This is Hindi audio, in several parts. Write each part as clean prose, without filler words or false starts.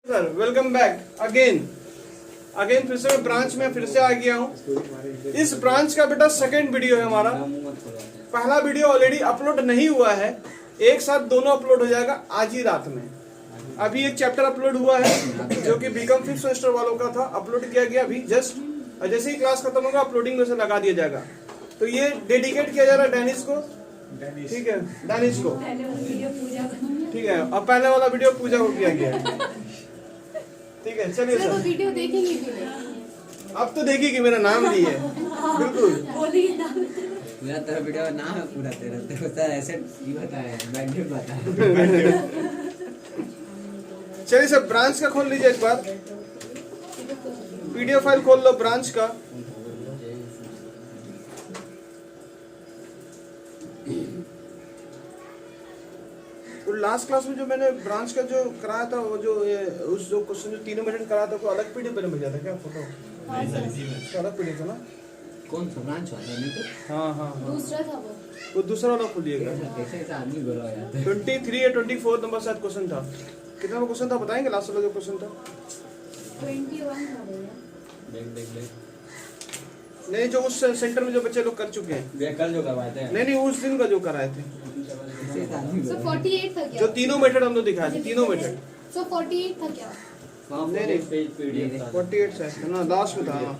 सर वेलकम बैक अगेन फिर से मैं ब्रांच में फिर से आ गया हूँ। इस ब्रांच का बेटा सेकंड वीडियो है हमारा। पहला वीडियो ऑलरेडी अपलोड नहीं हुआ है, एक साथ दोनों अपलोड हो जाएगा आज ही रात में। अभी एक चैप्टर अपलोड हुआ है जो कि बीकॉम 5th सेमेस्टर वालों का था, अपलोड किया गया अभी जस्ट। जैसे ही क्लास खत्म होगा अपलोडिंग में से लगा दिया जाएगा। तो ये डेडिकेट किया जा रहा है डैनिश को, ठीक है, डैनिश को, ठीक है। और पहले वाला वीडियो पूजा को किया गया है, ठीक है। चलिए सर, वीडियो देखेंगे भी अब तो देखिए कि मेरा नाम भी है, बिल्कुल। पूरा तेरा वीडियो नाम है, पूरा तेरा तेरे को ऐसे ही बताया, बैंडेड बताया। चलिए सर, ब्रांच का खोल लीजिए एक बार, पीडीएफ फाइल खोल लो ब्रांच का। तो लास्ट क्लास में जो मैंने ब्रांच का जो कराया था, वो जो उस जो क्वेश्चन जो तीनों मेथड कराया था, कोई अलग पीडीएफ में भेजा था क्या? फोटो अलग पीडीएफ था ना? कौन सा ब्रांच वाला? नहीं तो हाँ, दूसरा था वो दूसरा वाला खोलिएगा। कैसे आदमी बोला जाता है। 23 या 24 नंबर शायद क्वेश्चन था। कितना नंबर क्वेश्चन था बताएंगे? लास्ट वाला जो क्वेश्चन था 21 था भैया। देख नहीं, जो उस सेंटर में जो बच्चे लोग कर चुके हैं, कल जो करवाए थे। नहीं उस दिन का जो कराए थे, सो 48 था क्या? जो तीनों मेथड हम लोग दिखाए थे, तीनों मेथड। सो 48 था क्या? नहीं, पेज पीडीएफ 48 शायद था ना, लास्ट में था। हाँ,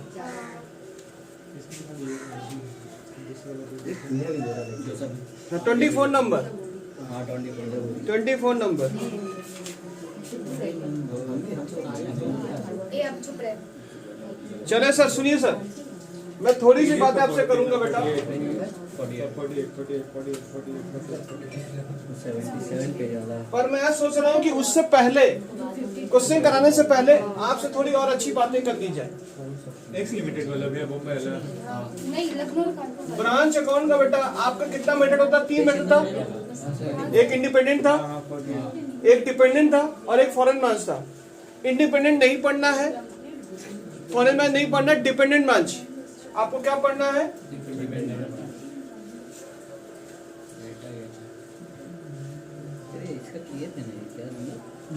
24 नंबर, हां 24 नंबर। ए अब चुप रहे। चले सर, सुनिए सर, मैं थोड़ी सी बातें आपसे करूंगा बेटा। 77 पेज वाला। पर मैं सोच रहा हूँ कि उससे पहले, क्वेश्चन कराने से पहले आपसे थोड़ी और अच्छी बातें कर दी जाए। एक्स लिमिटेड वाला भी है वो पहला। नहीं, लखनऊ का ब्रांच अकाउंट का बेटा आपका कितना मेथड होता? 3 मेथड था। एक इंडिपेंडेंट था, एक डिपेंडेंट था और एक फॉरेन ब्रांच था। इंडिपेंडेंट नहीं पढ़ना है, फॉरेन ब्रांच नहीं पढ़ना है, डिपेंडेंट ब्रांच आपको क्या पढ़ना है? इसका किए थे नहीं क्या?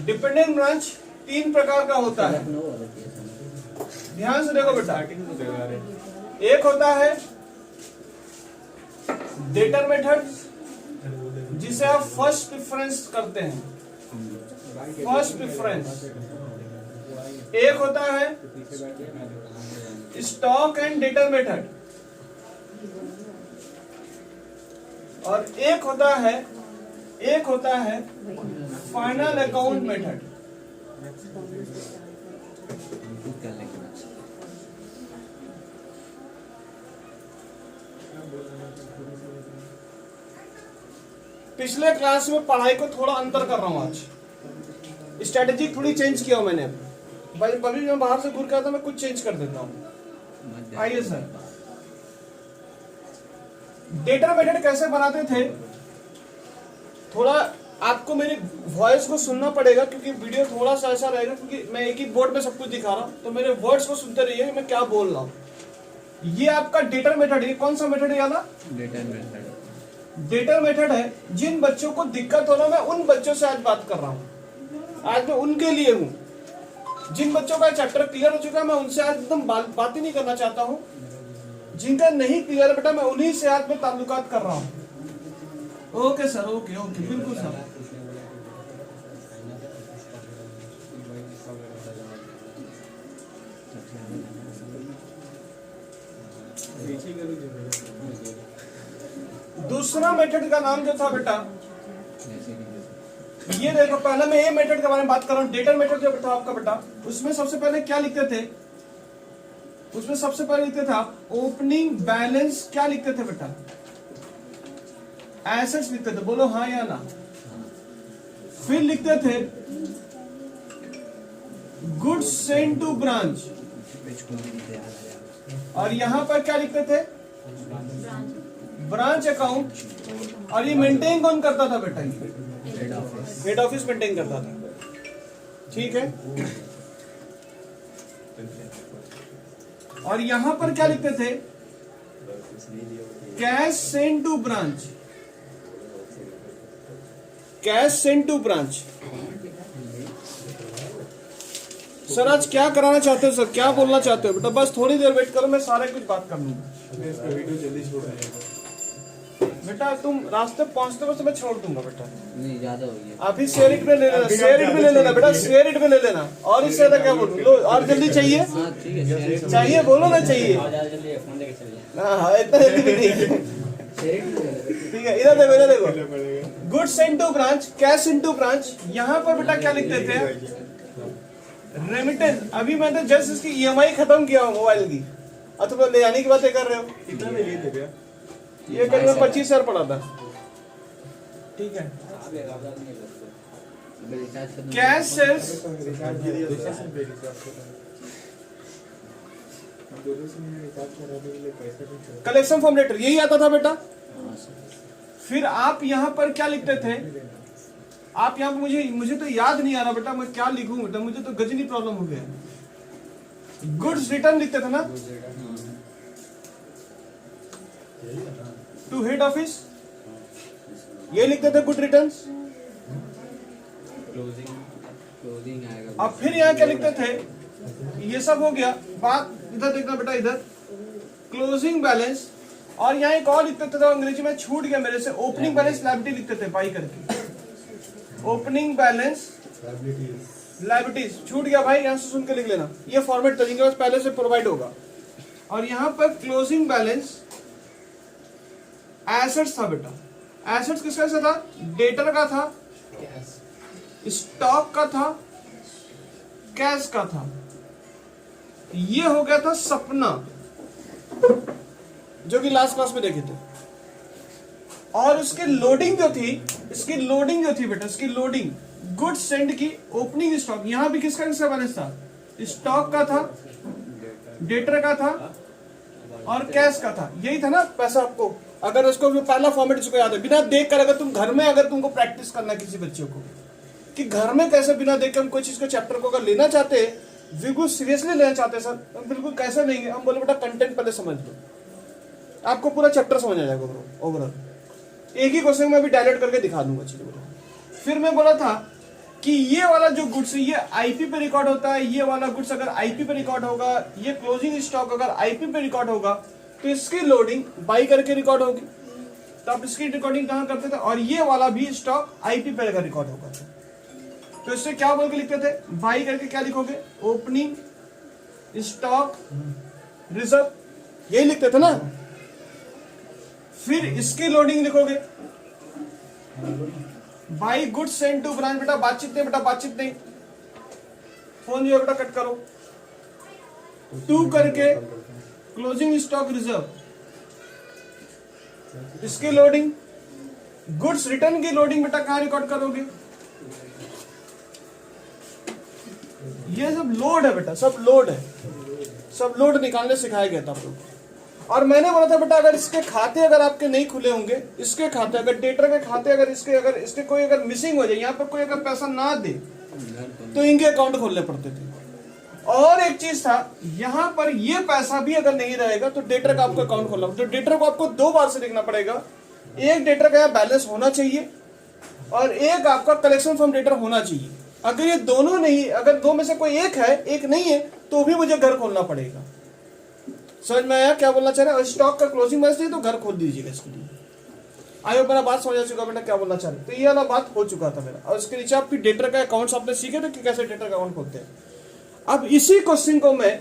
डिपेंडेंट ब्रांच 3 प्रकार का होता है, लखनऊ वाला किए थे। ध्यान से देखो बेटा। स्टार्टिंग में देगा रे। एक होता है डेटर मेथड, जिसे आप फर्स्ट प्रेफरेंस करते हैं, फर्स्ट प्रेफरेंस। एक होता है स्टॉक एंड डेटर मेथड, और एक होता है फाइनल अकाउंट मेथड। खुद कर लेंगे। पिछले क्लास में पढ़ाई को थोड़ा अंतर कर रहा हूं, आज स्ट्रेटेजी थोड़ी चेंज किया मैंने। अभी मैं बाहर से घूर के आता, मैं कुछ चेंज कर देता हूं। आइए सर, डेटा मेथड कैसे बनाते थे, थोड़ा आपको मेरी वॉइस को सुनना पड़ेगा क्योंकि वीडियो थोड़ा सा ऐसा रहेगा, क्योंकि मैं एक ही बोर्ड पे सब कुछ दिखा रहा हूं। तो मेरे वर्ड्स को सुनते रहिए मैं क्या बोल रहा हूं। ये आपका डेटा मेथड, ये कौन सा मेथड है? याला डेटर मेथड है। जिन बच्चों को दिक्कत हो रहा है, मैं उन बच्चों से आज बात कर रहा हूं, आज मैं उनके लिए हूं। जिन बच्चों का चैप्टर क्लियर हो चुका है, मैं उनसे आज एकदम बात ही नहीं करना चाहता हूं। जिनका नहीं क्लियर है बेटा, मैं उन्हीं से आज मैं ताल्लुकात कर रहा हूं। ओके सर, ओके बिल्कुल सर। दूसरा मेथड का नाम जो था बेटा, ये देखो, पहले मैं ये मेथड के बारे में बात कर रहा हूँ। डेटा मेथड जो था आपका बेटा, उसमें सबसे पहले क्या लिखते थे? उसमें सबसे पहले लिखते थे आप ओपनिंग बैलेंस। क्या लिखते थे बेटा? एसेट्स लिखते थे, बोलो हाँ या ना। फिर लिखते थे गुड्स सेंड टू ब्रांच, और यहां पर क्या लिखते थे? Branch account. और ये मेंटेन कौन करता था बेटा? हेड ऑफिस मेंटेन करता था, ठीक है। और यहां पर क्या लिखते थे? Cash send to branch, cash send to branch. Sir आज क्या कराना चाहते हो, सर क्या बोलना चाहते हो बेटा? बस थोड़ी देर वेट करो, मैं सारे कुछ बात कर लूंगा। मैं इसका वीडियो जल्दी छोड़ रहा हूँ। बेटा तुम रास्ते पहुंचते वक्त मैं छोड़ दूंगा बेटा। नहीं ज्यादा हो गया। अभी शेयर इट में ले लेना, शेयर इट में ले लेना बेटा, शेयर इट में ले लेना। और इससे ज्यादा क्या बोलूं? लो और जल्दी चाहिए, हाँ ठीक है शेयर चाहिए बोलो ना चाहिए। जल्दी फोन लेके चलिए। हाँ इतना जल्दी भी नहीं। ठीक है, इधर देखो, इधर देखो। Goods into branch, cash into branch. यहाँ पर बेटा क्या लिखते थे? रेमिटेंस। अभी मैंने जस्ट इसकी ईएमआई खत्म किया हो मोबाइल की, और तुम ले जाने की बातें कर रहे हो। कितना में लिए थे भैया? ये करीबन 25,000 पड़ा था। ठीक है, cash sales collection form letter, यही आता था बेटा। फिर आप यहाँ पर क्या लिखते थे? आप यहाँ पर मुझे तो याद नहीं आ रहा बेटा, मैं क्या लिखूं बेटा, मुझे तो गजनी प्रॉब्लम हो गया। गुड्स रिटर्न लिखते थे ना, टू हेड ऑफिस, ये लिखते थे गुड रिटर्न्स। क्लोजिंग आएगा। अब फिर यहाँ क्या लिखते थे? ये सब हो गया। बात इधर देखना बेटा, इधर क्लोजिंग बैलेंस। और यहाँ एक और लिखते थे, तो अंग्रेजी में छूट गया मेरे से, ओपनिंग बैलेंस लायबिलिटी लिखते थे बाई करके। ओपनिंग बैलेंस लायबिलिटीज छूट गया भाई, यहाँ से सुन के लिख लेना। ये फॉर्मेट जिनके पास पहले से प्रोवाइड होगा। और यहाँ पर क्लोजिंग बैलेंस एसेट्स था बेटा। एसेट्स किसका से था? डेटर का था, स्टॉक का था, कैश का था। ये हो गया था सपना, जो कि लास्ट क्लास में देखे थे। और उसकी लोडिंग जो थी, इसकी लोडिंग जो थी बेटा, इसकी लोडिंग गुड्स सेंड की ओपनिंग स्टॉक। यहां भी किसका किसका बैलेंस था? स्टॉक का था, डेटर का था और कैश का था। यही था ना पैसा आपको। अगर उसको पहला फॉर्मेट इसको याद है, बिना देख कर, अगर तुम घर में अगर तुमको प्रैक्टिस करना किसी बच्चे को कि घर में कैसे बिना देख कर हम कोई चीज के चैप्टर को अगर लेना चाहते, बिल्कुल सीरियसली लेना चाहते सर, हम बिल्कुल कैसे लेंगे? हम बोले बेटा कंटेंट पहले समझ लो, आपको पूरा चैप्टर समझ आ जाएगा ओवरऑल। एक ही क्वेश्चन में भी डायलेट करके दिखा दूंगा चीजों। फिर मैं बोला था कि ये वाला जो गुड्स है ये आईपी पे रिकॉर्ड होता है। ये वाला गुड्स अगर आईपी पे रिकॉर्ड होगा, ये क्लोजिंग स्टॉक अगर आईपी पे रिकॉर्ड होगा, तो इसकी लोडिंग बाई करके रिकॉर्ड होगी। तो आप इसकी रिकॉर्डिंग कहां करते थे? और ये वाला भी स्टॉक आईपी पे अगर रिकॉर्ड होगा तो इससे क्या बोल के लिखते थे? बाई करके क्या लिखोगे? ओपनिंग स्टॉक रिजर्व, यही लिखते थे ना। फिर इसकी लोडिंग लिखोगे by goods send to branch. बेटा बातचीत नहीं, बेटा बातचीत नहीं, फोन जो है बेटा कट करो। टू करके क्लोजिंग स्टॉक रिजर्व, इसकी लोडिंग। गुड्स रिटर्न की लोडिंग बेटा कहां रिकॉर्ड करोगे? ये सब लोड है बेटा, सब लोड है, सब लोड निकालने सिखाया गया था आप लोग। और मैंने बोला था बेटा अगर इसके खाते अगर आपके नहीं खुले होंगे, इसके खाते अगर डेटर के खाते अगर इसके कोई अगर मिसिंग हो जाए, यहाँ पर कोई अगर पैसा ना दे, तो इनके अकाउंट खोलने पड़ते थे। और एक चीज था, यहाँ पर ये पैसा भी अगर नहीं रहेगा तो डेटर का आपको अकाउंट खोलना, तो डेटर को आपको दो बार से देखना पड़ेगा। एक डेटर का बैलेंस होना चाहिए और एक आपका कलेक्शन फ्रॉम डेटर होना चाहिए। अगर ये दोनों नहीं, अगर दो में से कोई एक है, एक नहीं है, तो भी मुझे घर खोलना पड़ेगा। समझ में आया क्या बोलना चाह रहे हैं? स्टॉक का क्लोजिंग बैलेंस नहीं तो घर खोल दीजिएगा इसके लिए। आयो मेरा बात समझ आ चुका बेटा क्या बोलना चाह रहे? तो ये वाला बात हो चुका था मेरा। और इसके नीचे आप फिर डेटर का अकाउंट्स आपने सीखे थे कि कैसे डेटर का अकाउंट खोलते हैं। अब इसी क्वेश्चन को मैं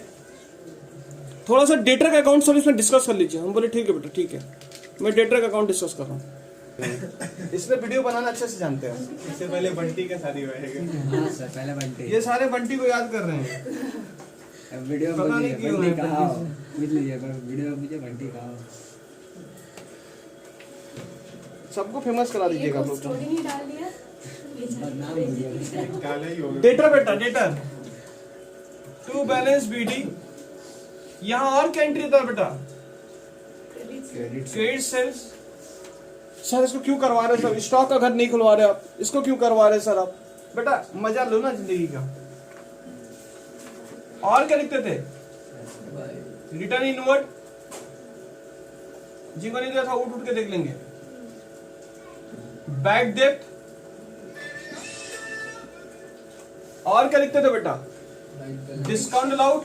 थोड़ा सा डेटर का अकाउंट सर इसमें डिस्कस कर लीजिए। हम बोले ठीक है बेटा ठीक है, मैं डेटर का अकाउंट डिस्कस कर रहा हूँ। इसमें वीडियो बनाना अच्छे से जानते हैं। इससे पहले बंटी का शादी हुआ है। हाँ सर पहले बंटी। ये सारे बंटी को याद कर रहे हैं। वीडियो पता नहीं क्यों बंटी है, कहा हो, पूछ लीजिए पर वीडियो मुझे बंटी कहा हो। सबको फेमस करा दीजिएगा आप लोग। स्टोरी नहीं डाल दिया। बदनाम हो गया। काला ही होगा। डेटर बेटा डेटर टू बैलेंस बीडी। यहाँ और क्या एंट्री था बेटा? Credit sales. सर इसको क्यों करवा रहे सर? स्टॉक का घर नहीं खुलवा रहे आप, इसको क्यों करवा रहे सर आप? बेटा मजा लो ना जिंदगी का। और क्या लिखते थे? रिटर्न इनवर्ड, जिनको नहीं दिया था उठ के देख लेंगे। Back depth. और क्या लिखते थे बेटा? डिस्काउंट अलाउड,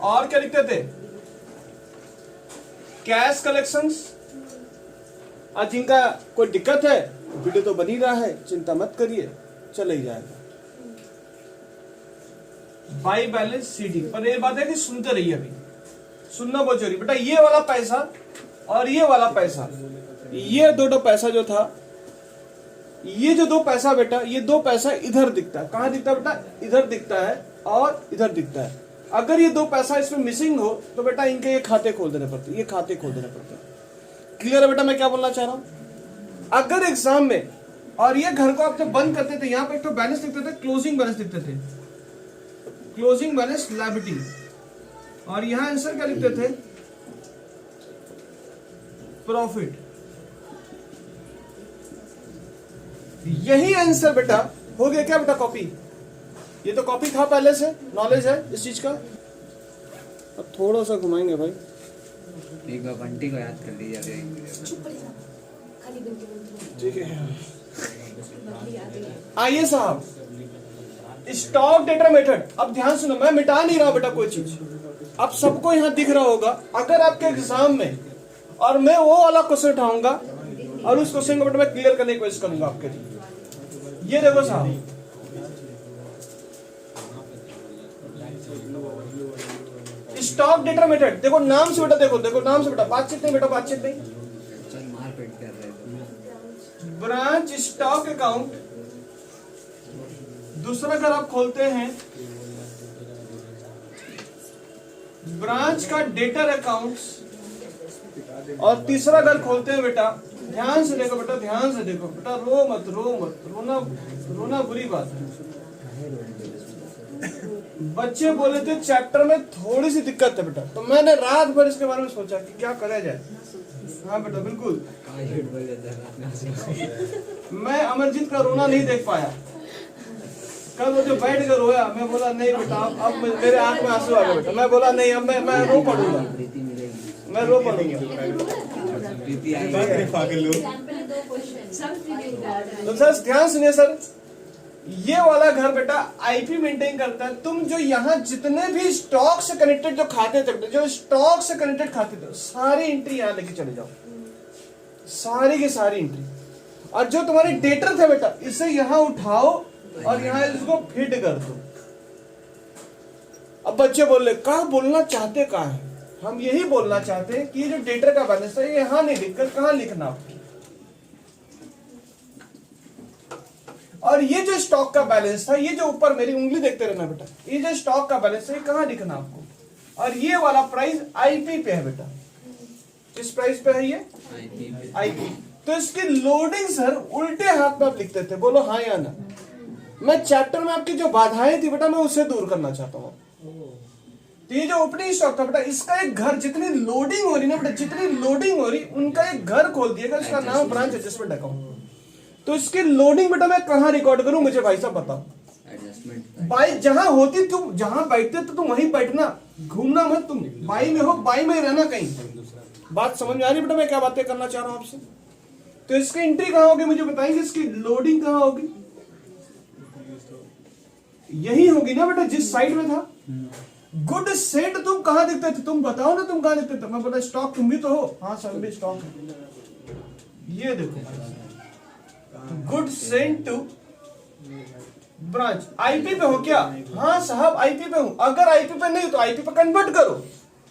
और क्या लिखते थे, कैश कलेक्शंस। आज जिनका कोई दिक्कत है, वीडियो तो बन ही रहा है, चिंता मत करिए, चले ही जाएगा। बाई बैलेंस सीडी, पर ये बात है कि सुनते रहिए, अभी सुनना बहुत जरूरी बेटा। ये वाला पैसा और ये वाला पैसा, ये दो पैसा जो था, ये जो दो पैसा बेटा, ये दो पैसा इधर दिखता है। कहां दिखता है बेटा? इधर दिखता है और इधर दिखता है। अगर ये दो पैसा इसमें मिसिंग हो तो बेटा इनके ये खाते खोल देने पड़ते, ये खाते खोल देने पड़ते हैं। क्लियर है बेटा मैं क्या बोलना चाह रहा हूं? अगर एग्जाम में, और ये घर को आप जब बंद करते थे, यहां पर एक तो बैलेंस लिखते थे, क्लोजिंग बैलेंस लिखते थे, क्लोजिंग बैलेंस लायबिलिटी, और यहां आंसर क्या लिखते थे? प्रॉफिट। यही आंसर बेटा हो गया क्या बेटा? कॉपी। ये तो कॉपी था पहले से, नॉलेज है इस चीज का। अब थोड़ा सा घुमाएंगे भाई, एक बार बंटी को याद कर लीजिए। खाली बिल्कुल ठीक है। आइए साहब, स्टॉक डेटा मेथड। अब ध्यान सुनो, मैं मिटा नहीं रहा बेटा कोई चीज, अब सबको यहां दिख रहा होगा। अगर आपके एग्जाम में, और मैं वो वाला क्वेश्चन उठाऊंगा और उस क्वेश्चन को बेटा मैं क्लियर करने की कोशिश करूंगा आपके लिए। ये देखो साहब, स्टॉक डेटा मेथड, देखो नाम से बेटा, देखो देखो नाम से बेटा, बातचीत नहीं बेटा, बातचीत नहीं। चल मार पीट कर रहे थे। ब्रांच स्टॉक अकाउंट, दूसरा अगर आप खोलते हैं ब्रांच का डेटर अकाउंट्स, और तीसरा अगर खोलते हैं बेटा, ध्यान से देखो बेटा, ध्यान से देखो बेटा, रो मत, रो मत, रोना रोना बुरी बात है। बच्चे बोले थे चैप्टर में थोड़ी सी दिक्कत है बेटा, तो मैंने रात भर इसके बारे में सोचा कि क्या करा जाए। हाँ बेटा बिल्कुल, मैं अमरजीत का रोना नहीं देख पाया। कल वो जो बैठ कर रोया, मैं बोला नहीं बेटा, अब मेरे आंख में आंसू आ गए बेटा। मैं बोला नहीं, अब मैं रो पड़ूंगा, मैं रो पड़ूंगा। तो सर ध्यान सुनिए सर, ये वाला घर बेटा आईपी मेंटेन करता है। तुम जो यहाँ जितने भी स्टॉक से कनेक्टेड जो खाते थे बेटा, जो स्टॉक से कनेक्टेड खाते थे, सारी एंट्री यहाँ लेके चले जाओ, सारी की सारी एंट्री। और जो तुम्हारे डेटर थे बेटा, इसे यहाँ उठाओ और यहाँ इसको फिट कर दो। अब बच्चे बोले कहाँ बोलना चाहते कहाँ है? हम यही बोलना चाहते हैं कि ये जो डेटर का बैलेंस है, ये यहाँ नहीं लिखकर कहाँ लिखना आपको, और ये जो स्टॉक का बैलेंस था, ये जो ऊपर मेरी उंगली देखते रहना बेटा, ये जो स्टॉक का बैलेंस है ये कहाँ लिखना आपको। और ये वाला प्राइस आईपी पे है बेटा, किस प्राइस पे है ये? आईपी। तो इसकी लोडिंग सर उल्टे हाथ में आप लिखते थे, बोलो हाँ या ना। मैं चैप्टर में आपकी जो बाधाएं थी बेटा, मैं उसे दूर करना चाहता हूँ। तो ये जो ओपनिंग स्टॉक था बेटा, इसका एक घर, जितनी लोडिंग हो रही ना बेटा, जितनी लोडिंग हो रही, उनका एक घर खोल दिएगा, इसका नाम ब्रांच एडजस्टमेंट अकाउंट। तो इसकी लोडिंग बेटा मैं कहाँ रिकॉर्ड करूं, मुझे भाई साहब बताओ। बाई जहां होती, तुम जहां बैठते तो तुम वहीं बैठना, घूमना मत। तुम बाई में हो, बाई में ही रहना कहीं। बात समझ में आ रही बेटा मैं क्या बातें करना चाह रहा हूं आपसे? तो इसकी एंट्री कहां होगी मुझे बताएंगे, इसकी लोडिंग कहां होगी? यही होगी ना बेटा जिस साइड में था। गुड सेट तुम कहां दिखते थे, तुम बताओ ना तुम कहां दिखते थे। मैं बोला स्टॉक तुम भी तो हो। हाँ सर भी स्टॉक है, ये देखो good sent to branch. IP पे हो क्या? हाँ साहब आईपी पे हूं। अगर आईपी पे नहीं तो आईपी पे कन्वर्ट करो।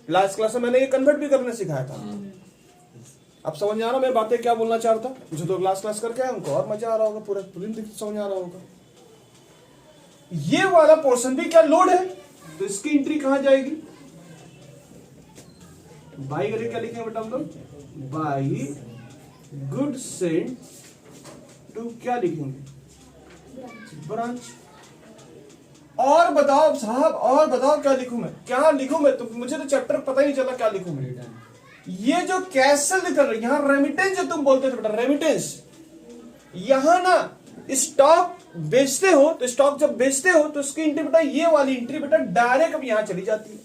लास्ट क्लास में मैंने ये कन्वर्ट भी करने सिखाया था। अब समझ आ रहा मैं बातें क्या बोलना चाह रहा था? जो तो क्लास करके आए उनको और मजा आ रहा होगा, पूरा समझ आ रहा होगा। ये वाला पोर्शन भी क्या लोड है, तो इसकी एंट्री कहां जाएगी? बाई करके क्या लिखेंगे बेटा हम लोग? बाई गुड सेंट टू क्या लिखेंगे? ब्रांच। और बताओ साहब, और बताओ क्या लिखूं मैं, क्या लिखूं मैं? तो मुझे तो चैप्टर पता ही नहीं चला क्या लिखूं मैं। ये जो कैसल लिख रहा है यहाँ, रेमिटेंस जो तुम बोलते थे बेटा, रेमिटेंस। यहां ना स्टॉक बेचते हो, तो स्टॉक जब बेचते हो तो उसकी एंट्री बेटा, ये वाली एंट्री बेटा डायरेक्ट अब यहां चली जाती है।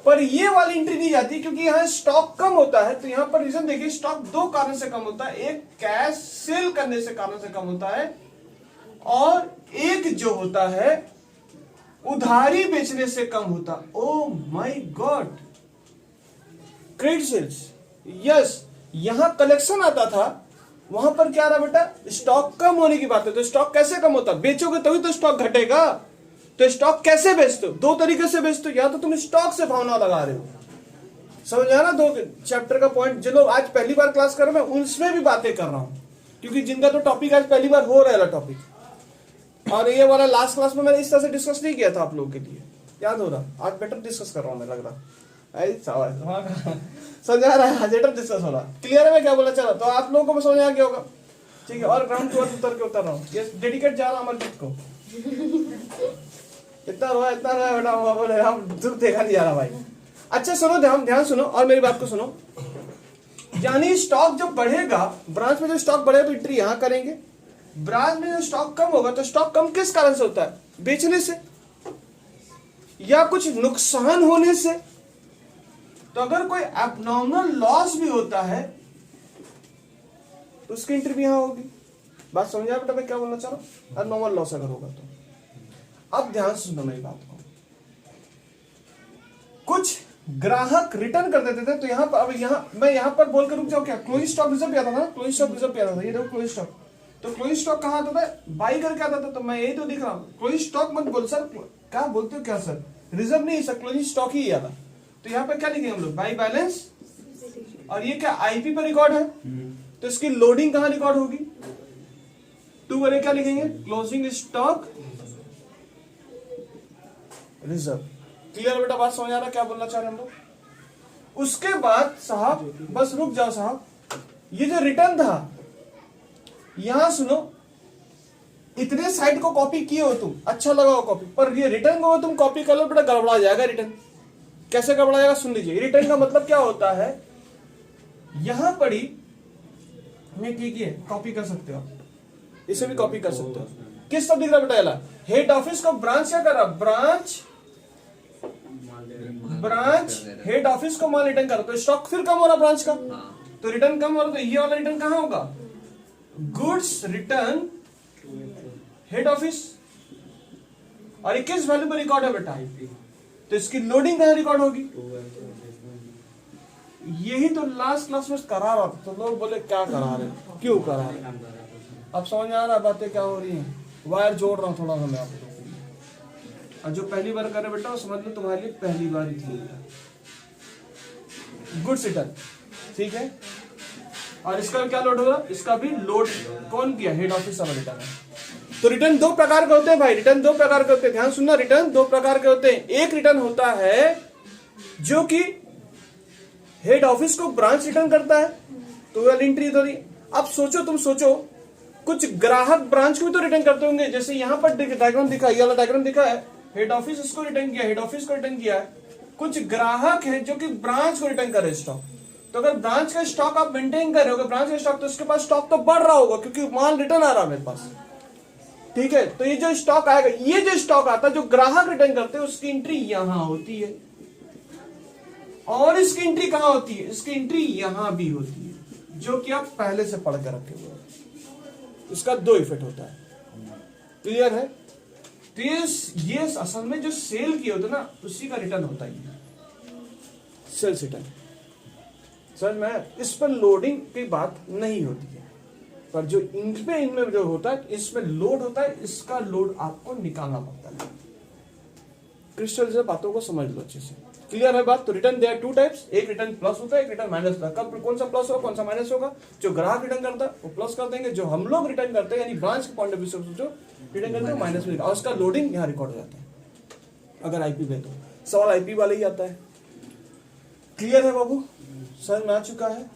पर ये वाली एंट्री नहीं जाती क्योंकि यहाँ स्टॉक कम होता है। तो यहाँ पर रीजन देखिए, स्टॉक दो कारण से कम होता है। एक कैश सेल करने से कारण से कम होता है, और एक जो होता है उधारी बेचने से कम होता। Oh my god, credit sales, yes, यहां कलेक्शन आता था, वहां पर क्या रहा बेटा, स्टॉक कम होने की बात है। तो स्टॉक कैसे कम होता, बेचोगे तभी तो स्टॉक घटेगा। तो स्टॉक कैसे बेचते हो, दो तरीके से बेचते हो, या तो तुम स्टॉक से भावना लगा रहे हो, समझा ना, दो चैप्टर का पॉइंट। जो लोग आज पहली बार क्लास कर रहे हैं मैं उनमें भी बातें कर रहा हूं, क्योंकि जिनका तो टॉपिक आज पहली बार हो रहा है टॉपिक, और ये वाला लास्ट क्लास में मैंने इस तरह से डिस्कस नहीं किया था आप लोगों के लिए, याद हो रहा, आज बेटर डिस्कस कर रहा हूं मैं, लग रहा समझा रहा है, बेटर डिस्कस हो रहा, क्लियर है मैं क्या बोला, चलो तो आप लोगों को समझ आ गया होगा, ठीक है। और ग्राउंड फ्लोर उतर के उतर रहा हूँ, ये डेडिकेट जा रहा हूँ अमरजीत को, इतना रोया बेटा, बोले हम दूर देखा नहीं जा रहा भाई। अच्छा सुनो, ध्यान सुनो और मेरी बात को सुनो, यानी स्टॉक जब बढ़ेगा, ब्रांच में जो स्टॉक बढ़ेगा तो एंट्री यहां करेंगे, ब्रांच में जो स्टॉक कम होगा तो स्टॉक कम किस कारण से होता है, बेचने से या कुछ नुकसान होने से। तो अगर कोई एबनॉर्मल लॉस भी होता है तो उसकी एंट्री भी यहां होगी। बात समझा बेटा मैं क्या बोलना चाह रहा हूं, एबनॉर्मल लॉस अगर होगा तो। अब ध्यान से सुनो मेरी बात को, कुछ ग्राहक रिटर्न कर देते थे, तो यहां पर, अब मैं यहां पर बोलकर रुक जाऊं क्या, क्लोजिंग स्टॉक रिजर्व आता था ना, क्लोजिंग स्टॉक रिजर्व आता था, ये देखो क्लोजिंग स्टॉक, तो क्लोजिंग स्टॉक कहां आता था, बाई करके आता था, तो मैं यही तो दिख रहा हूं, क्लोजिंग स्टॉक मत बोल सर, क्या बोलते हो क्या सर, रिजर्व नहीं सर, क्लोजिंग स्टॉक ही आता। तो यहाँ पर क्या लिखे हम लोग, बाई बैलेंस, और ये क्या आईपी पर रिकॉर्ड है, तो इसकी लोडिंग कहां रिकॉर्ड होगी, 2 वाले क्या लिखेंगे, क्लोजिंग स्टॉक रिजर्व। क्लियर बेटा, बात समझ आ रहा क्या बोलना चाह रहे हम लोग। उसके बाद साहब, बस रुक जाओ साहब, ये जो रिटर्न था, यहां सुनो, इतने साइड को कॉपी किए हो तुम, अच्छा लगा हो कॉपी, पर ये रिटर्न को तुम कॉपी कर लो बेटा, गड़बड़ा जाएगा रिटर्न। कैसे गड़बड़ा जाएगा सुन लीजिए, रिटर्न का मतलब क्या होता है, यहां पड़ी मैं की कॉपी कर सकते हो आप, इसे भी कॉपी कर सकते हो। किस सब दिख रहा बेटा, हेड ऑफिस को ब्रांच क्या कर रहा, ब्रांच हेड ऑफिस को माल रिटर्न करो, तो स्टॉक फिर कम हो रहा ब्रांच का, तो रिटर्न कम हो रहा, तो ये वाला रिटर्न कहां होगा, गुड्स रिटर्न हेड ऑफिस, और ये किस वैल्यू पर रिकॉर्ड है बेटा, तो इसकी लोडिंग कहां रिकॉर्ड होगी, यही तो लास्ट क्लास में करा रहा था, तो लोग बोले क्या करा रहे, क्यों करा रहे, अब समझ आ रहा है बातें क्या हो रही हैं, वायर जोड़ रहा हूं थोड़ा सा मैं आप लोगों के लिए, और जो पहली बार करे बेटा समझ लो तुम्हारे लिए पहली बार ही थी, गुड्स रिटर्न, ठीक है। और इसका क्या लोड होगा, इसका भी लोड कौन किया, हेड ऑफिस वाला रिटर्न है। तो रिटर्न दो प्रकार के होते हैं भाई, रिटर्न दो प्रकार के होते हैं, ध्यान सुनना, रिटर्न दो प्रकार के होते हैं। एक रिटर्न होता है जो कि हेड ऑफिस को ब्रांच रिटर्न करता है, तो वेल एंट्री तो नहीं। अब सोचो, तुम सोचो, कुछ ग्राहक ब्रांच को भी तो रिटर्न करते होंगे, जैसे यहां पर डायग्राम दिखा, ये वाला डायग्राम दिखा है, हेड ऑफिस इसको रिटर्न किया, हेड ऑफिस को रिटर्न किया है, कुछ ग्राहक है जो कि ब्रांच को रिटर्न कर रहे स्टॉक। तो अगर ब्रांच का स्टॉक आप मेंटेन कर रहे हो, ब्रांच का स्टॉक, तो उसके पास स्टॉक तो बढ़ रहा होगा क्योंकि माल रिटर्न आ रहा है मेरे पास, ठीक है। तो ये जो स्टॉक आएगा, ये जो स्टॉक आता है जो ग्राहक रिटर्न करते हैं, उसकी एंट्री यहां होती है, और इसकी एंट्री कहां होती है, इसकी एंट्री यहां भी होती है, जो कि आप पहले से पढ़ कर रखे हुए। इसका दो इफेक्ट होता है, क्लियर है। तो ये असल में जो सेल किए होते ना, उसी का रिटर्न होता है, सेल्स रिटर्न। समझ में, इस पर लोडिंग की बात नहीं होती है, पर जो इनमें जो होता है, इसमें लोड होता है, इसका लोड आपको निकालना पड़ता है। क्रिस्टल से बातों को समझ लो अच्छे से, क्लियर है बात। तो रिटर्न देयर टू टाइप्स, एक रिटर्न प्लस होता है, एक रिटर्न माइनस होता है। कब कौन सा प्लस होगा, कौन सा माइनस होगा, जो ग्राहक रिटर्न करता है वो प्लस कर देंगे, जो हम लोग रिटर्न करते हैं यानी ब्रांच के पॉइंट ऑफ व्यू से जो रिटर्न करते हैं माइनस में, और उसका लोडिंग यहाँ रिकॉर्ड हो जाता है। अगर आईपी में तो सवाल आईपी वाला ही आता है, क्लियर है बाबू, समझ में आ चुका है।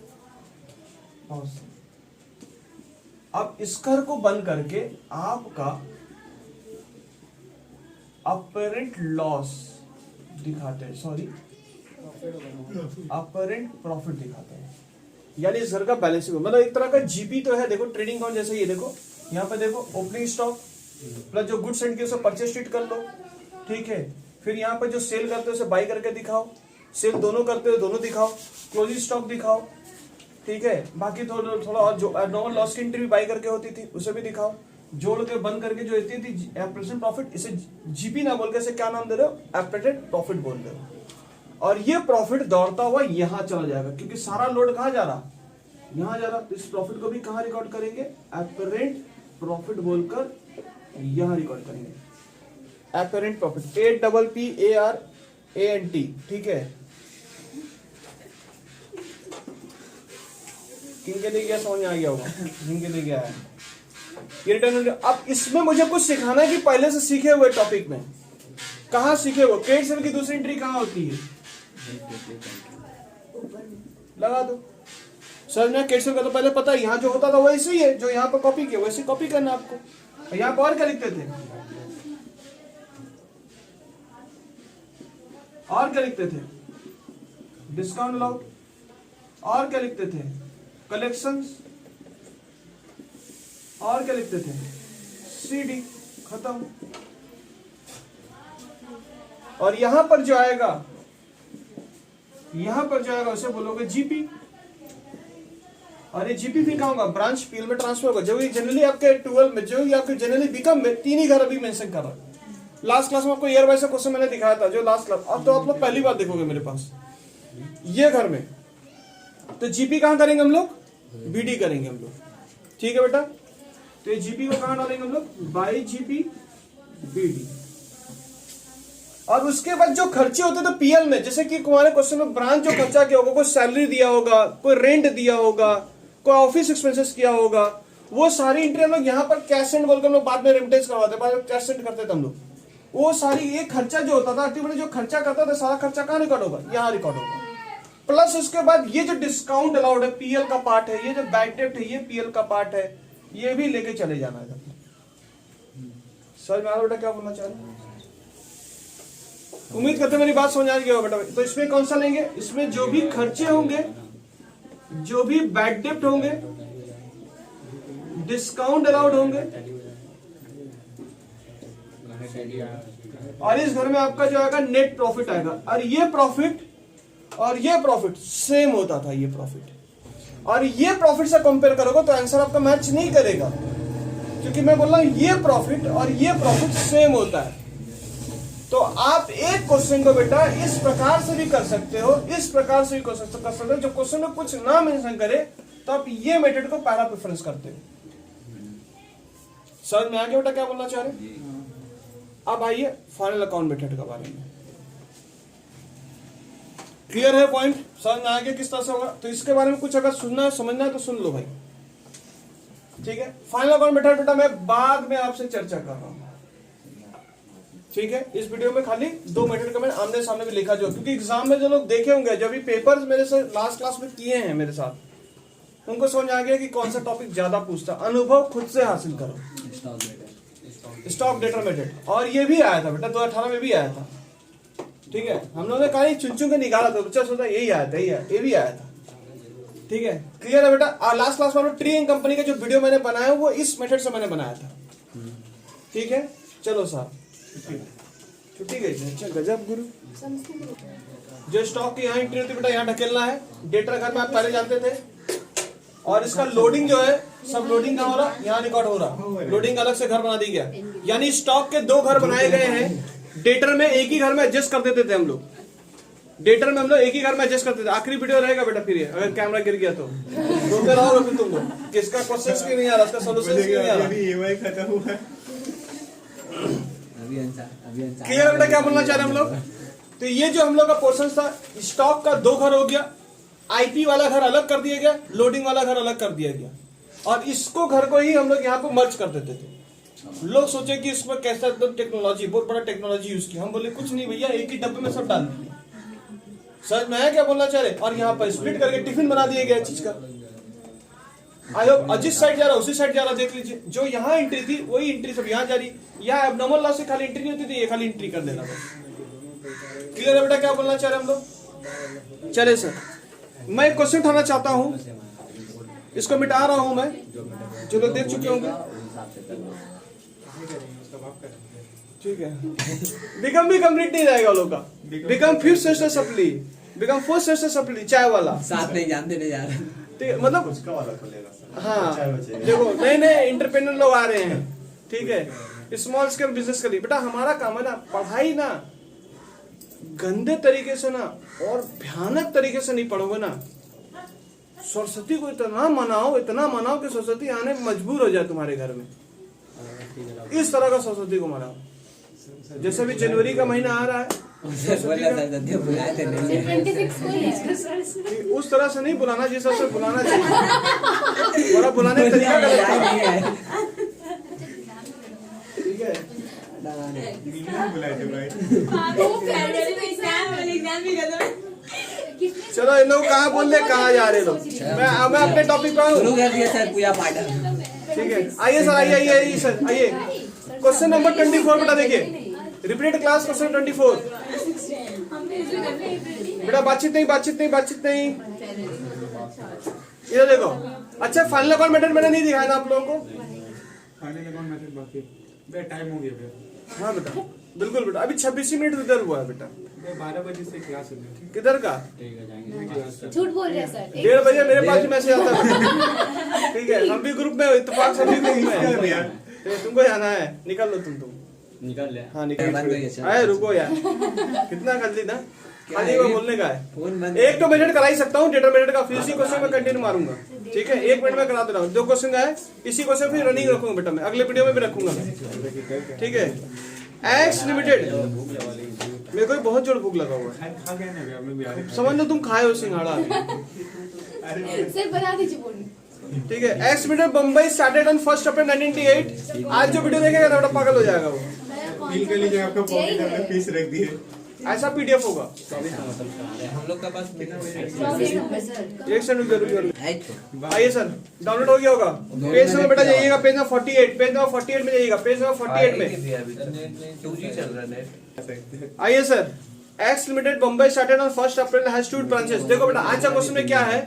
अब इस घर को बंद करके आपका अपरेंट लॉस दिखाते हैं, सॉरी अपरेंट प्रॉफिट दिखाते हैं, यानी इस घर का बैलेंस शीट, मतलब एक तरह का जीपी तो है। देखो ट्रेडिंग अकाउंट जैसे ये देखो, यहाँ पे देखो ओपनिंग स्टॉक प्लस जो गुड्स एंड की उसे परचेज शीट कर लो, ठीक है। फिर यहाँ पे जो सेल करते हो उसे बाई करके दिखाओ, सेल दोनों करते हो दोनों दिखाओ, क्लोजिंग स्टॉक दिखाओ, ठीक है। बाकी थोड़ा और जो नॉर्मल लॉस की एंट्री भी बाई करके होती थी उसे भी दिखाओ, जोड़ के बंद करके जो होती थी ऑपरेशन प्रॉफिट, इसे जीपी ना बोल के इसे क्या नाम दे रहे हो, ऑपरेटेड प्रॉफिट बोल रहे हो। और ये प्रॉफिट दौड़ता हुआ यहां चला जाएगा क्योंकि सारा लोड कहां जा रहा, यहां जा रहा। तो इस प्रॉफिट को भी कहां रिकॉर्ड करेंगे, ऑपरेंट प्रॉफिट बोलकर यहां रिकॉर्ड करेंगे, ऑपरेंट प्रॉफिट, APPARANT, ठीक है। किन के लिए गया समझ में आ गया होगा, किन के लिए गया है ये रिटर्न। अब इसमें मुझे कुछ सिखाना है कि पहले से सीखे हुए टॉपिक में कहां सीखे हुए, क्रेडिट सेल की दूसरी एंट्री कहां होती है, लगा दो सर ने। क्रेडिट सेल का तो पहले पता है, यहाँ जो होता था वैसे ही है, जो यहाँ पर कॉपी किया वैसे कॉपी करना आपको। यहाँ पर और क्या लिखते थे, और क्या लिखते थे, डिस्काउंट अलाउड, और क्या लिखते थे, कलेक्शंस, और क्या लिखते थे, CD, खत्म। और यहां पर जो आएगा, यहां पर जो आएगा उसे बोलोगे जीपी, और ये जीपी फिर कहाँ होगा, ब्रांच पीएल में ट्रांसफर होगा। जो ये जनरली आपके 12 में, जो आपके जनरली बिकम में 3 ही घर अभी मेंशन कर रहा है। लास्ट क्लास में आपको ईयर वाइज क्वेश्चन मैंने दिखाया था, जो लास्ट क्लास, अब तो आप लोग पहली बार देखोगे मेरे पास ये घर में। तो जीपी कहां करेंगे हम लोग, बीडी करेंगे हम लोग, ठीक है बेटा। तो ये जीपी को कहां डालेंगे हम लोग, बाई जीपी बीडी। और उसके बाद जो खर्चे होते थे पीएल में, जैसे कि तुम्हारे क्वेश्चन में ब्रांच जो खर्चा किया होगा, कोई सैलरी दिया होगा, कोई रेंट दिया होगा, कोई ऑफिस एक्सपेंसेस किया होगा, वो सारी एंट्री हम लोग यहाँ पर कैश सेंड बोलकर हम लोग बाद में रेमिटेंस करवाते, बाद में कैश सेंड करते थे हम लोग। वो सारी एक खर्चा जो होता था, जो खर्चा करता था, सारा खर्चा कहाँ रिकॉर्ड होगा, यहाँ रिकॉर्ड होगा। प्लस उसके बाद ये जो डिस्काउंट अलाउड है पीएल का पार्ट है, ये जो बैड डेब्ट है ये पीएल का पार्ट है, ये भी लेके चले जाना है। समझ में आ रहा बेटा क्या बोलना चाह रहे, उम्मीद करते मेरी बात समझ आ गई होगा बेटा। तो इसमें कौन सा लेंगे, इसमें जो भी खर्चे होंगे, जो भी बैड डेब्ट होंगे, डिस्काउंट अलाउड होंगे, और इस घर में आपका जो आएगा नेट प्रॉफिट आएगा। और ये प्रॉफिट सेम होता था, ये प्रॉफिट और ये प्रॉफिट से कंपेयर करोगे तो आंसर आपका मैच नहीं करेगा, क्योंकि मैं बोल रहा हूं ये प्रॉफिट और ये प्रॉफिट सेम होता है। तो आप एक क्वेश्चन को बेटा इस प्रकार से भी कर सकते हो, इस प्रकार से भी कर सकते हो। जब क्वेश्चन में कुछ ना मेंशन करे तो आप ये मेथड को पहला प्रेफरेंस करते हो। समझ में आ गया बेटा क्या बोलना चाह रहे। अब आइए फाइनल अकाउंट मेथड के बारे में। क्लियर है पॉइंट, समझ में आ गया किस तरह से होगा। तो इसके बारे में कुछ अगर सुनना है समझना है तो सुन लो भाई, ठीक है। फाइनल अकाउंट मेथड बेटा मैं बाद में आपसे चर्चा कर रहा हूं, ठीक है। इस वीडियो में खाली 2 मेथड का मैंने आमने सामने भी लिखा, जो क्योंकि एग्जाम में जो लोग देखे होंगे, जब भी पेपर्स मेरे से लास्ट क्लास में किए हैं मेरे साथ, उनको समझ आ गया कि कौन सा टॉपिक ज्यादा पूछता। अनुभव खुद से हासिल करो। स्टॉक डेटा मेथड, और ये भी आया था बेटा 2018 में भी आया था, ठीक है। हम लोगों ने कहा चुन चुन के निकाला था, बच्चा सोचा यही आया था, ये भी आया था, ठीक है। क्लियर है बेटा। लास्ट क्लास में ट्री एंड कंपनी का जो वीडियो मैंने बनाया वो इस मेथड से मैंने बनाया था, ठीक है। चलो साहब छुट्टी गई, अच्छा गजब गुरु। जो स्टॉक की यहाँ एंट्री होती है बेटा यहाँ ढकेलना है। डेटा घर में आप पहले जानते थे, और इसका लोडिंग जो है सब लोडिंग कहाँ हो रहा, यहाँ रिकॉर्ड हो रहा। लोडिंग अलग से घर बना दी गया, यानी स्टॉक के 2 घर बनाए गए हैं। डेटर में एक ही घर में एडजस्ट कर देते थे हम लोग, डेटर में हम लोग एक ही घर में एडजस्ट करते थे। आखिरी वीडियो रहेगा बेटा फिर ये, अगर कैमरा गिर गया तो रोते रहो फिर तुम लोग, किसका क्वेश्चन क्यों नहीं आ रहा, इसका सोल्यूशन क्यों नहीं आ रहा। खत्म हुआ है। क्लियर बेटा क्या बोलना चाह रहे हैं हम लोग। तो ये जो हम लोग का पोर्शन था, स्टॉक का 2 घर हो गया, आईपी वाला घर अलग कर दिया गया, लोडिंग वाला घर अलग कर दिया गया, और इसको घर को ही हम लोग यहाँ पे मर्ज कर देते थे। लोग सोचे कि इसमें कैसा टेक्नोलॉजी, बहुत बड़ा टेक्नोलॉजी यूज की। हम बोले कुछ नहीं भैया, एक ही डब्बे में सब डाल दिए। समझ में आया क्या बोलना चाह रहे। और यहाँ पर स्प्लिट करके टिफिन बना दिया गया चीज का। आई होप जिस साइड जा रहा उसी साइड जा रहा, देख लीजिए। जो यहाँ एंट्री थी वही एंट्री सब यहाँ जा रही। यहाँ एबनॉर्मल लॉस से खाली एंट्री नहीं होती थी, ये खाली एंट्री कर देना बस। क्लियर है बेटा क्या बोलना चाह रहे हम लोग। चले सर, मैं एक क्वेश्चन उठाना चाहता हूँ, इसको मिटा रहा हूं मैं, जो लोग देख चुके होंगे, ठीक है। बिकम भी कंप्लीट नहीं रहेगा लोग का। Become 5th semester supply, become 4th semester supply, चाय वाला साथ नहीं जानते नहीं जा रहे, मतलब उसका वाला खुलेगा। हाँ देखो नए नए इंटरप्रेन्योर लोग आ रहे हैं, ठीक है, स्मॉल स्केल बिजनेस के लिए। बेटा हमारा काम है ना, पढ़ाई ना गंदे तरीके से ना और भयानक तरीके से नहीं पढ़ोगे ना, सरस्वती को इतना मनाओ कि सरस्वती आने में मजबूर हो जाए तुम्हारे घर में। इस तरह का सरस्वती को मनाओ। जैसे भी जनवरी का महीना आ रहा है, बुलाए थे नहीं। 26 को ही है। उस तरह से नहीं बुलाना जिस तरह से बुलाना चाहिए, और बुलाने का तरीका गलत है। ठीक है, नहीं बुलाए थे भाई। चलो इन लोग कहाँ बोल रहे, कहाँ जा रहे लोग। मैं अपने टॉपिक पर शुरू आऊँ। कर दिया सर पूजा पाठ। ठीक है, आइए सर, आइए सर, आइए। क्वेश्चन नंबर 24 बेटा देखिए, रिपीटेड क्लास क्वेश्चन 24। बेटा बातचीत नहीं। इधर देखो। अच्छा, फाइनल अकाउंट मेथड मैंने नहीं दिखाया ना आप लोगों को। फाइनल अकाउंट मेथड बाकी है। टाइम हो गया भैया। हाँ बेटा, बिल्कुल बेटा, अभी 26 मिनट इधर हुआ है बेटा। 12 बजे से क्लास है। किधर का? झूठ बोल रहे हैं सर। 1:30 बजे मेरे पास भी मैसेज आता है। ठीक है, हम भी ग्रुप में, इत्तेफाक सभी ग्रुप में है। तुमको जाना है, निकल लो तुम निकल ले। हाँ निकल। बंद हो गया। अरे रुको यार, कितना कर ली ना, खाली वो बोलने का है। फोन बंद। एक तो मिनट करा ही सकता हूँ, 1.5 मिनट का, फिर इसी क्वेश्चन में कंटिन्यू मारूंगा। ठीक है, 1 मिनट में करा दे रहा हूँ। 2 क्वेश्चन का है, इसी क्वेश्चन फिर रनिंग रखूंगा बेटा, मैं अगले वीडियो में भी रखूंगा मैं। ठीक है, एक्स लिमिटेड। मेरे को भी बहुत जोर भूख लगा हुआ है। खा गए ना भैया, मैं भी आ रहा हूँ। समझ लो तुम खाए हो सिंघाड़ा। सर बना दीजिए बोली। ठीक है, x limited Bombay started on 1 अप्रैल 1998। आज जो वीडियो देखेगा ना बेटा पागल हो जाएगा वो। फील कर लीजिए, आपका पॉकेट में फीस रख दी है। ऐसा पीडीएफ होगा। हम लोग का पास प्रॉमिस नंबर सर। एक सेकंड जरूर। है तो। आइए सर, डाउनलोड हो गया होगा। पेज नंबर बेटा जाइएगा, पेज नंबर 48, पेज नंबर 48 में जाइएगा, पेज नंबर 48 में। 2G चल रहा है। आइए sir, x limited Bombay started on 1 April has 2 branches. देखो बेटा, आज का क्वेश्चन में क्या है,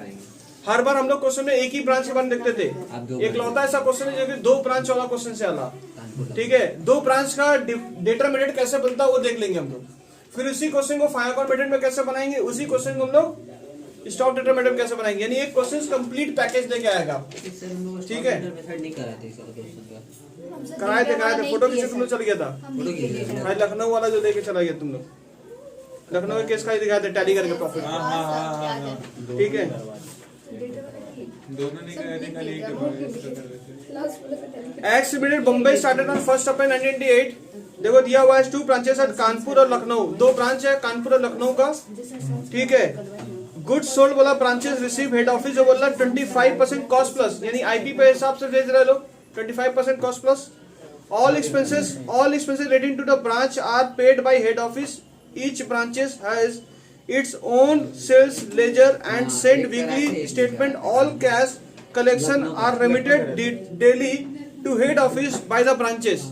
हर बार हम लोग क्वेश्चन में एक ही ब्रांच के बारे में देखते थे। एक लौता ऐसा क्वेश्चन है जो कि 2 ब्रांच वाला क्वेश्चन से आला। ठीक है, 2 ब्रांच का डिटरमिनेंट कैसे बनता है वो देख लेंगे हम लोग। फिर उसी क्वेश्चन को फाइनल अकाउंट मेथड में कैसे बनाएंगे, उसी क्वेश्चन को हम लोग स्टॉक डिटरमिनेंट कैसे बनाएंगे। यानी एक क्वेश्चन कंप्लीट पैकेज लेके आएगा। ठीक है, नहीं कराते सर क्वेश्चन का। कराए थे, फोटो खींचे तुम लोग, चल गया था भाई, लखनऊ वाला जो लेके चला गया तुम लोग। लखनऊ के केस का ही दिखाया था, टैली करके प्रॉफिट। ठीक है, दोनों ने कहा खाली एक x limited Bombay started on 1 अप्रैल 1998। देखो दिया हुआ है 2 ब्रांचेस एट कानपुर और लखनऊ। 2 ब्रांच है कानपुर और लखनऊ का। ठीक है, गुड्स सोल्ड बोला, ब्रांचेस रिसीव, हेड ऑफिस जो बोला 25% कॉस्ट प्लस, यानी आईपी पे हिसाब से भेज रहे लोग, 25% cost plus. All expenses relating to the branch are paid by head office. Each branches has its own sales ledger and send weekly statement. All cash collection are remitted daily to head office by the branches.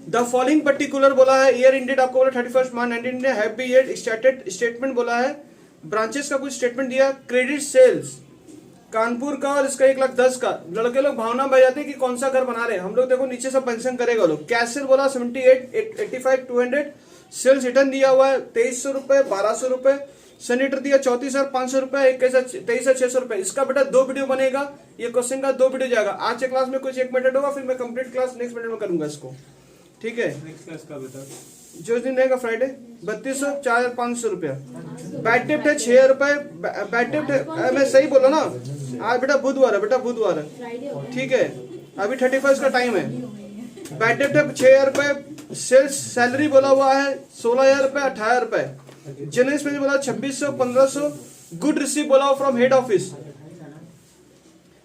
The following particular बोला है, year ended आपको बोला 31 मार्च 19 have been yet started statement बोला है, ब्रांचेस का कुछ स्टेटमेंट दिया। क्रेडिट सेल्स कानपुर का और इसका 1,10,000 का। लड़के लोग भावना बह जाते हैं कि कौन सा घर बना रहे हैं हम लोग। देखो नीचे से पेंशन करेगा लोग। कैश सेल बोला 78, 85, 200। सेल्स रिटर्न दिया हुआ है 2300 रुपए, 1200 रुपए। सैनिटर दिया 34,500 रुपए, 23,600 रुपए। इसका बेटा 2 वीडियो बनेगा, ये क्वेश्चन का 2 वीडियो जाएगा। आज के क्लास में कुछ 1 मिनट होगा, फिर मैं कंप्लीट क्लास नेक्स्ट मिनट में करूंगा इसको। ठीक है, नेक्स्ट क्लास का बता। जो दिन रहेगा फ्राइडे 3200, 4,500 रुपया। बैड डेप्ट है 6 रुपए। बैड डेप्ट है, मैं सही बोला ना, आज बेटा बुधवार है, बेटा बुधवार है। ठीक है, अभी 31 का टाइम है। बैड डेप्ट है 6,000 रुपए। सेल्स सैलरी बोला हुआ है 16,000 रुपए, 18,000 रुपए। जनरल एक्सपेंस बोला 2600, 1500। गुड रिसीव बोला हुआ फ्रॉम हेड ऑफिस।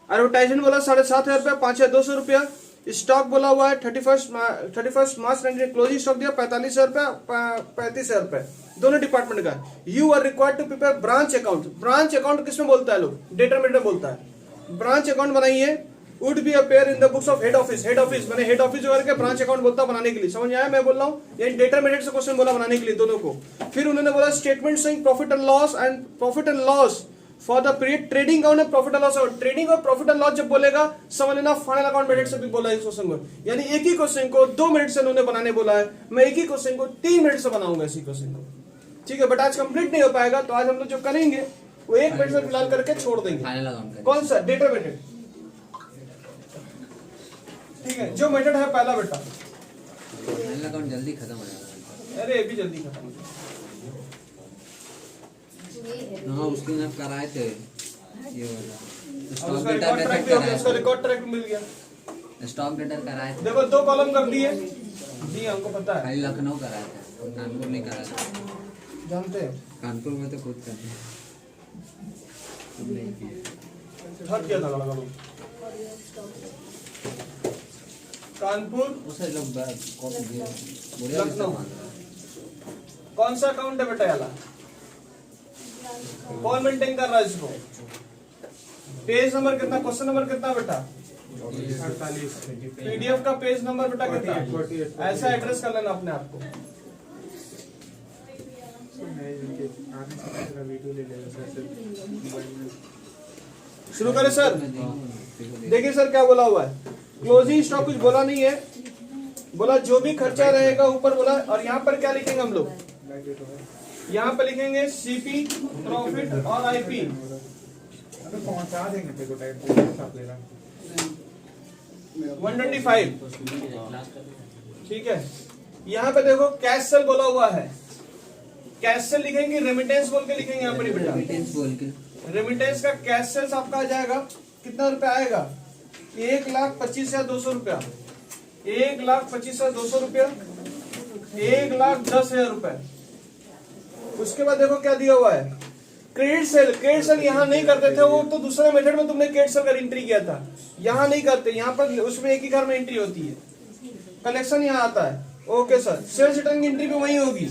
एडवर्टाइजमेंट बोला 7,500 रुपए, 5,200 रुपया। स्टॉक बोला हुआ है 31 मार्च 19 क्लोजिंग स्टॉक दिया 45,000 रुपया, 35,000 रुपए, दोनों डिपार्टमेंट का। You are required to prepare branch account. Branch account किसमें बोलता है लोग, डिटरमिनेंट में बोलता है। ब्रांच अकाउंट बनाइए, would be appear in the books of head office. Head office मैंने हेड ऑफिस जो करके ब्रांच अकाउंट बोलता बनाने के लिए। समझ आया मैं बोल रहा हूँ, ये डिटरमिनेंट से क्वेश्चन बोला बनाने के लिए दोनों को। फिर उन्होंने बोला statement showing profit and loss for the period. Trading account है, profit and loss account. Trading और प्रॉफिट एंड लॉस जब बोलेगा समझ लेना फाइनल अकाउंट मेथड से भी बोला इस क्वेश्चन को। यानी एक ही क्वेश्चन को 2 मिनट से उन्होंने बनाने बोला है, मैं एक ही क्वेश्चन को 3 मिनट से बनाऊंगा इसी क्वेश्चन को। ठीक है, बट आज कंप्लीट नहीं हो पाएगा, तो आज हम लोग जो करेंगे वो 1 मिनट से फिलहाल करके छोड़ देंगे। फाइनल अकाउंट कौन सा डिटरमिनेंट। ठीक है, जो मेथड है पहला बेटा, फाइनल अकाउंट जल्दी खत्म हो जाएगा। अरे ये भी जल्दी खत्म हो जाए। हाँ उसके लिए कराए थे ये वाला अब स्टॉक उसका डेटा रिकॉर्ड ट्रैक मेथड भी हो गया, उसका कराए रिकॉर्ड ट्रैक मिल गया। थे, स्टॉक डेटा कराए थे, देखो 2 कॉलम कर दिए जी, हमको पता है, खाली लखनऊ कराए थे, कानपुर नहीं कराए थे। जानते हैं, कानपुर में तो खुद करते हैं। थक गया था लगा लोग। कानपुर, उसे लोग कॉपी दिए बढ़िया भी लखनऊ। सब मान रहा है। कौन सा अकाउंट है बेटा याला, कौन मेंटेन कर रहा है इसको, पेज नंबर कितना, क्वेश्चन नंबर कितना बेटा, 48 पीडीएफ का पेज नंबर बेटा कितना, 48 ऐसा एड्रेस कर लेना अपने आप को। नहीं इनके आने से पहले वीडियो ले लेगा सर से मोबाइल में। शुरू करें सर। मैं देखूंगा। देखिए सर क्या बोला हुआ है, क्लोजिंग स्टॉक कुछ बोला नहीं है, बोला जो भी खर्चा रहेगा ऊपर बोला, और यहाँ पर क्या लिखेंगे हम लोग, लाइक डेट होगा यहाँ पर लिखेंगे सीपी, प्रॉफिट और आईपी। अबे पहुंचा देंगे तेरे को टाइम पे साथ लेगा 125, ठीक है। यहाँ पे देखो कैश सेल बोला हुआ है, कैश सेल लिखेंगे, रेमिटेंस बोल के लिखेंगे यहाँ पर बेटा, रेमिटेंस बोल के रेमिटेंस का कैश सेल्स आपका आ जाएगा, कितना रुपया आएगा, 1,25,200 रुपया, 1,25,200 रुपया, 1,10,000 रुपया। उसके बाद देखो क्या दिया हुआ है, क्रेडिट सेल। क्रेडिट सेल यहाँ नहीं करते थे, वो तो दूसरे मेथड में तुमने क्रेडिट सेल का एंट्री किया था, यहाँ नहीं करते, यहाँ पर उसमें एक ही घर में एंट्री होती है, कलेक्शन यहाँ आता है। ओके सर, सेल्स रिटर्न की एंट्री भी वही होगी।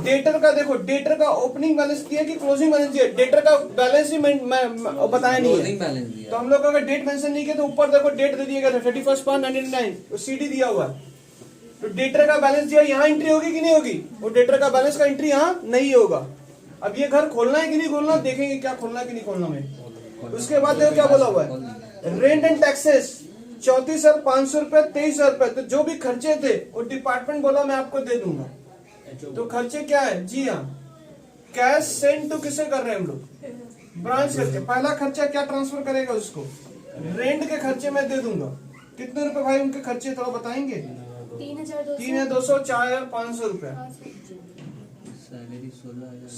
डेटर का देखो, डेटर का ओपनिंग बैलेंस दिया कि क्लोजिंग बैलेंस दिया, डेटर का बैलेंस ही मैं बताया नहीं है, क्लोजिंग बैलेंस दिया। तो हम लोग अगर डेट मेंशन नहीं किया तो ऊपर देखो डेट दे दिया गया था 31/5/1999, सीडी दिया हुआ है, तो डेटर का बैलेंस दिया, यहाँ एंट्री होगी कि नहीं होगी, वो डेटर का बैलेंस का एंट्री यहाँ नहीं होगा। अब ये घर खोलना है कि नहीं खोलना, देखेंगे क्या खोलना है कि नहीं खोलना में। उसके बाद देखो क्या बोला हुआ है, रेंट एंड टैक्सेस 34,500 रुपए, 23,000 रुपए, तो जो भी खर्चे थे वो डिपार्टमेंट बोला मैं आपको दे दूंगा। तो खर्चे क्या है जी, हाँ कैश सेंड तो किसे कर रहे हैं हम लोग, ब्रांच खर्चे। पहला खर्चा क्या ट्रांसफर करेगा उसको, रेंट के खर्चे मैं दे दूंगा। कितने रुपए भाई उनके खर्चे थोड़ा बताएंगे, 3,200, 4,500 रुपया। सैलरी 16,000,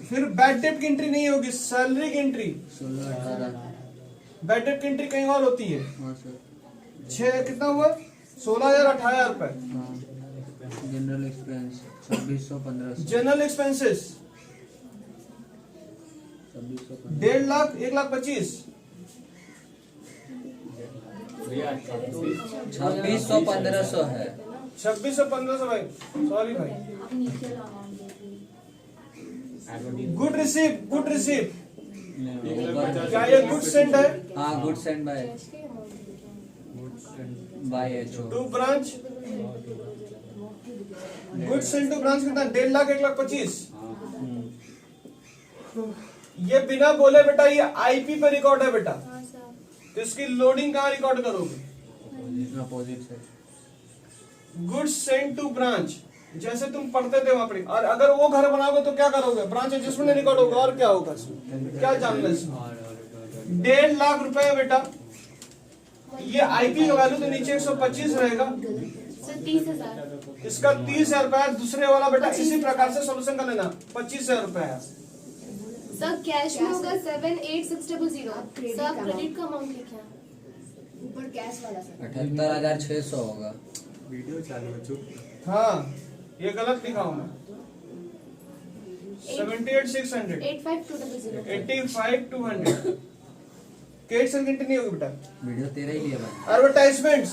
फिर बैड डेट की एंट्री नहीं होगी, सैलरी की एंट्री, 16,18। बैड डेट की एंट्री कहीं और होती है। हाँ सर। 6 कितना हुआ, 16,000, 18,000 रुपए। हाँ general expense 2600-1500, general expenses 2600-1500। 1.5 lakh, 1,25,000। 2600-1500 है। 2600-1500 भाई, सॉरी भाई। गुड रिसीव, गुड रिसीव, क्या ये गुड सेंड है, हाँ good send by HO to branch, good send to branch कितना, 1.5 लाख, 1,25,000। ये बिना बोले बेटा ये आईपी पे रिकॉर्ड है बेटा, तो इसकी लोडिंग कहाँ रिकॉर्ड करोगे, अपोजिट से। गुड्स सेंड टू ब्रांच, जैसे तुम पढ़ते थे वहां पर। और अगर वो घर बनाओगे तो क्या करोगे, ब्रांच एडजस्टमेंट रिकॉर्ड होगा, और क्या होगा इसमें, क्या जानना है इसमें। 1.5 लाख रुपए है बेटा, ये आईपी का वैल्यू तो नीचे 125 रहेगा, सर 30,000। इसका 30,000 रुपया। दूसरे वाला बेटा इसी प्रकार से सोल्यूशन कर लेना, 25,000 रुपया है। सर कैश में होगा 78600। सर क्रेडिट का अमाउंट लिखा है ऊपर, कैश वाला सर 78,600 होगा। वीडियो चालू है चुप। हाँ ये गलत लिखा हूं मैं, 78,600, 85,200। 85,200। केट सेल की नहीं होगी बेटा। वीडियो तेरा ही लिया भाई। एडवर्टाइजमेंट्स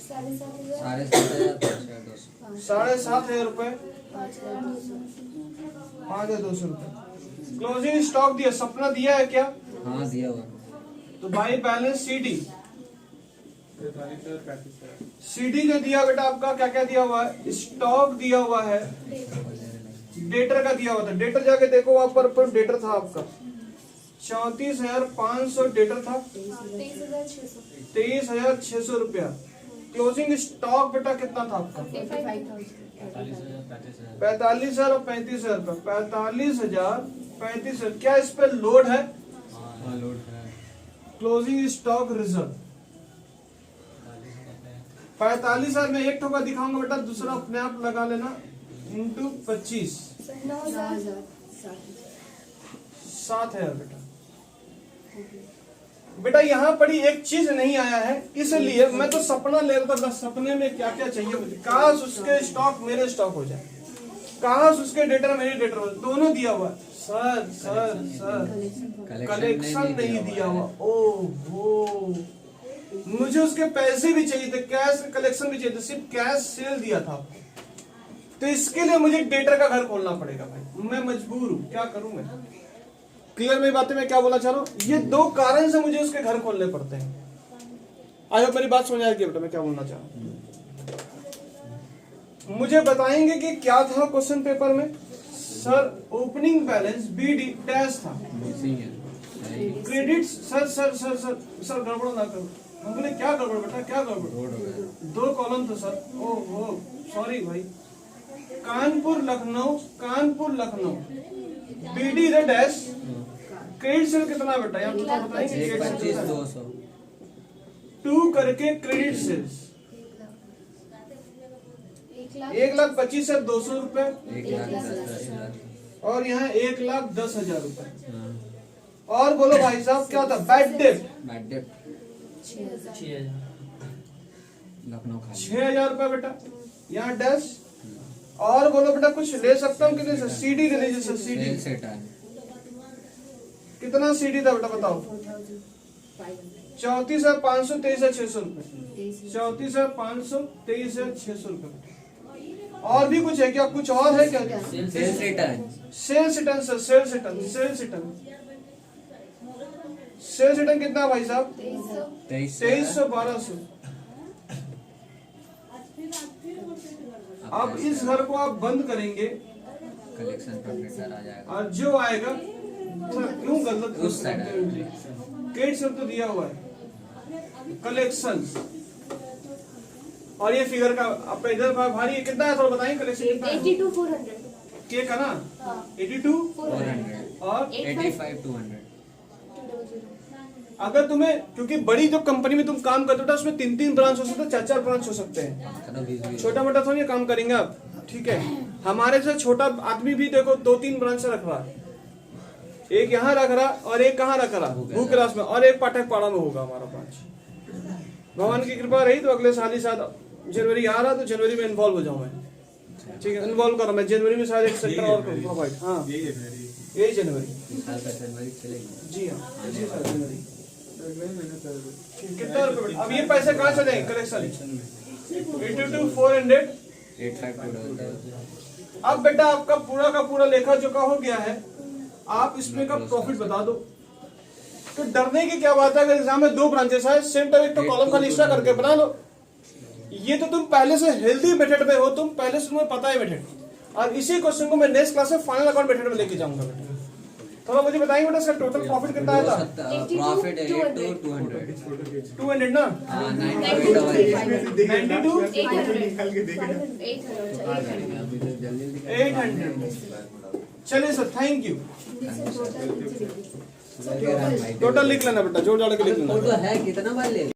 7,500। 7,500 7,500 रुपए, 5,200। 5,200 रुपए। क्लोजिंग स्टॉक दिया, सपना दिया है क्या, हाँ दिया हुआ। तो भाई बैलेंस सीडी, 43,000 सीडी जो दिया बेटा आपका क्या क्या दिया हुआ है, स्टॉक दिया हुआ है, डेटर का दिया हुआ था, डेटर जाके देखो वहां पर डेटर था आपका 34,500 डेटर था, 23,600। 23,600 रुपया। क्लोजिंग स्टॉक बेटा कितना था आपका, 45,000 और 35,000 रुपया, 45,000, 35,000। क्या इस पे लोड है, हाँ लोड है। क्लोजिंग स्टॉक रिजर्व 45,000 में एक ठोका दिखाऊंगा बेटा, दूसरा अपने आप लगा लेना इंटू 25 7,000 बेटा। बेटा यहाँ पड़ी एक चीज नहीं आया है, इसलिए मैं तो सपना ले रहा था, सपने में क्या क्या चाहिए मुझे, काश उसके स्टॉक मेरे स्टॉक हो जाए, काश उसके डेटर मेरे डेटर हो, दोनों दिया हुआ है। सर सर सर कलेक्शन नहीं दिया हुआ, ओहो मुझे उसके पैसे भी चाहिए थे, कैश कलेक्शन भी चाहिए थे, सिर्फ कैश सेल दिया था आपको, तो इसके लिए मुझे डेटर का घर खोलना पड़ेगा भाई, मैं मजबूर हूँ, क्या करूं मैं। क्लियर मेरी बातें, मैं क्या बोला चाह रहा हूँ, ये दो कारण से मुझे उसके घर खोलने पड़ते हैं। आई होप मेरी बात समझ आएगी बेटा, मैं क्या बोलना चाह रहा हूँ। मुझे बताएंगे कि क्या था क्वेश्चन पेपर में। Sir opening balance BD dash था, credit sir sir sir sir sir गड़बड़ ना करो। हम बोले क्या गड़बड़ बेटा, क्या गड़बड़, दो कॉलम था सर, ओह सॉरी भाई। Kanpur Lucknow BD dash credit sale कितना बेटा, यहाँ तो बताएंगे 2 करके क्रेडिट सेल्स 1,25,200 रुपए, और यहाँ 1,10,000 रुपए। और बोलो भाई साहब क्या था, बैड डेट 6,000 रुपए बेटा, यहाँ डैश। और बोलो बेटा कुछ ले सकता हूँ कितने से, CD ले लीजिए सर, CD कितना CD था बेटा बताओ, 34,500 23,600 रुपए, 34,500 23,600 रुपए। और भी कुछ है क्या, कुछ और है क्या? Sales return sir, sales return कितना भाई साहब, 2300-1200। अब इस घर को आप बंद करेंगे, कलेक्शन पर रिटर्न आ जाएगा, और जो आएगा क्यों गलत उस साइड क्रेडिट सेल तो दिया हुआ है, कलेक्शन। और ये फिगर का आपका इधर भारी है, कितना है थोड़ा बताइए, कलेक्शन कितना है? 82,400 के का ना, 82 और 85,200। अगर तुम्हें, क्योंकि बड़ी जो कंपनी में तुम काम करते हो उसमें 3-3 ब्रांच हो सकते हैं, 4-4 ब्रांच हो सकते हैं, छोटा मोटा थोड़ी काम करेंगे आप, ठीक है। हमारे से छोटा आदमी भी देखो 2-3 ब्रांच रख रहा है, एक यहाँ रख रहा और एक कहाँ रख रहा, भू क्लास में, और एक पाठक पाड़ा में होगा हमारा ब्रांच। भगवान की कृपा रही तो अगले साल ही शायद जनवरी आ रहा, तो जनवरी में इन्वॉल्व हो जाऊँ मैं, ठीक है, इन्वॉल्व करो, मैं जनवरी में शायद एक सेक्टर और प्रोवाइड, हाँ यही जनवरी जी हाँ, इसी साल जनवरी। कितना रुपए, अब ये पैसे कहाँ से जाएंगे, कलेक्शन 82,400 85,200। अब बेटा आपका पूरा का पूरा लेखा जोखा हो गया है, आप इसमें का प्रॉफिट बता दो। तो डरने की क्या बात है, अगर एग्जाम में 2 ब्रांचेस है, सेम टाइम एक तो कॉलम का लिस्टा करके बना लो। ये तो तुम पहले से हेल्दी मेथड में हो, तुम पहले से तुम्हें पता है मेथड, और इसी क्वेश्चन को मैं नेक्स्ट क्लास में फाइनल अकाउंट मेथड में लेके जाऊंगा बेटा। थोड़ा मुझे बताएंगे बेटा इसका टोटल प्रॉफिट कितना आया था? प्रॉफिट है 200 ना, 92 800। चलिए सर, थैंक यू। टोटल लिख लेना बेटा, जोड़ जोड़ के लिख लेना। है कितना बार ले